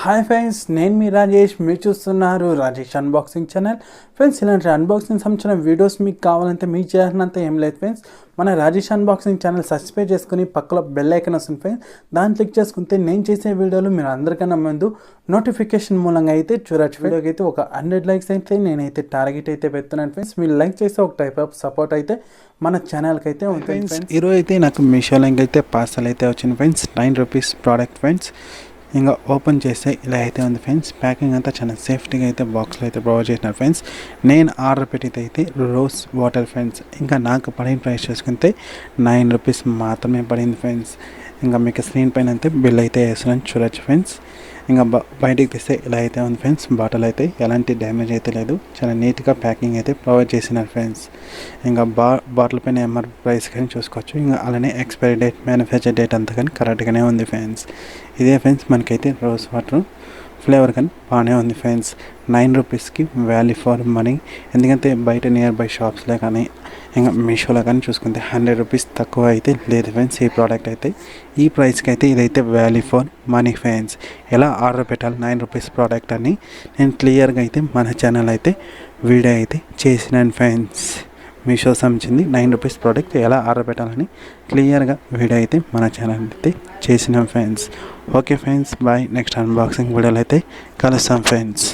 Hi friends, నేను మీ రాజేష్. మీరు చూస్తున్నారు రాజేష్ అన్బాక్సింగ్ ఛానల్. ఫ్రెండ్స్, ఇలాంటి అన్బాక్సింగ్ సంబంధించిన వీడియోస్ మీకు కావాలంటే మీకు చేయాలంటే ఏం లేదు ఫ్రెండ్స్. మన రాజేష్ అన్బాక్సింగ్ ఛానల్ సబ్స్క్రైబ్ చేసుకుని పక్కలో బెల్ ఐకాన్ వస్తుంది ఫ్రెండ్స్. దాన్ని క్లిక్ చేసుకుంటే నేను చేసే వీడియోలు మీరు అందరికన్నా ముందు నోటిఫికేషన్ మూలంగా అయితే చూడొచ్చు. వీడియోకి అయితే ఒక 100 లైక్స్ అయితే నేనైతే టార్గెట్ అయితే పెడుతున్నాను ఫ్రెండ్స్. మీరు లైక్ చేస్తే ఒక టైప్ ఆఫ్ సపోర్ట్ అయితే మన ఛానల్కి అయితే ఉంటుంది ఫ్రెండ్స్. ఈరోజు అయితే నాకు మీషో లింక్ అయితే పార్సల్ అయితే వచ్చింది ఫ్రెండ్స్. 9 rupees product friends. ఇంకా ఓపెన్ చేస్తే ఇలా అయితే ఉంది ఫ్రెండ్స్. ప్యాకింగ్ అంతా చాలా సేఫ్టీగా అయితే బాక్స్లో అయితే ప్రొవైడ్ చేసినారు ఫ్రెండ్స్. నేను ఆర్డర్ పెట్టితే అయితే రోజ్ వాటర్ ఫ్రెండ్స్. ఇంకా నాకు పడిన ప్రైస్ చూసుకుంటే 9 రూపీస్ మాత్రమే పడింది ఫ్రెండ్స్. ఇంకా మీకు స్క్రీన్ పైన అయితే బిల్ అయితే వేస్తున్నాను చూడొచ్చు ఫ్రెండ్స్. ఇంకా బయటికి తీస్తే ఇలా అయితే ఉంది ఫ్రెండ్స్. బాటిల్ అయితే ఎలాంటి డ్యామేజ్ అయితే లేదు. చాలా నీట్గా ప్యాకింగ్ అయితే ప్రొవైడ్ చేసినారు ఫ్రెండ్స్. ఇంకా బాటిల్ పైన ఎంఆర్ ప్రైస్ కానీ చూసుకోవచ్చు. ఇంకా అలానే ఎక్స్పైరీ డేట్, మ్యానుఫ్యాక్చర్ డేట్ అంతా కానీ కరెక్ట్గానే ఉంది ఫ్రెండ్స్. ఇదే ఫ్రెండ్స్ మనకైతే రోజ్ వాటర్ ఫ్లేవర్ కానీ బాగానే ఉంది ఫ్రెండ్స్. 9 రూపీస్కి వాల్యూ ఫర్ మనీ. ఎందుకంటే బయట నియర్ బై షాప్స్లో కానీ ఇంకా మీషోలో కానీ చూసుకుంటే 100 రూపీస్ తక్కువ అయితే లేదు ఫ్రెండ్స్. ఈ ప్రోడక్ట్ అయితే ఈ ప్రైస్కి అయితే ఇదైతే వాల్యూ ఫర్ మనీ ఫ్రెండ్స్. ఎలా ఆర్డర్ పెట్టాలి 9 రూపీస్ ప్రోడక్ట్ అని నేను క్లియర్గా అయితే మన ఛానల్ అయితే వీడియో అయితే చేసినాను ఫ్రెండ్స్. మీషో సంబంధించింది 9 రూపీస్ ప్రోడక్ట్ ఎలా ఆర్డర్ పెట్టాలని క్లియర్గా వీడియో అయితే మన ఛానల్ అయితే చేసినాం friends. Okay friends, bye. Next unboxing వీడియోలో అయితే కలుస్తాం ఫ్రెండ్స్.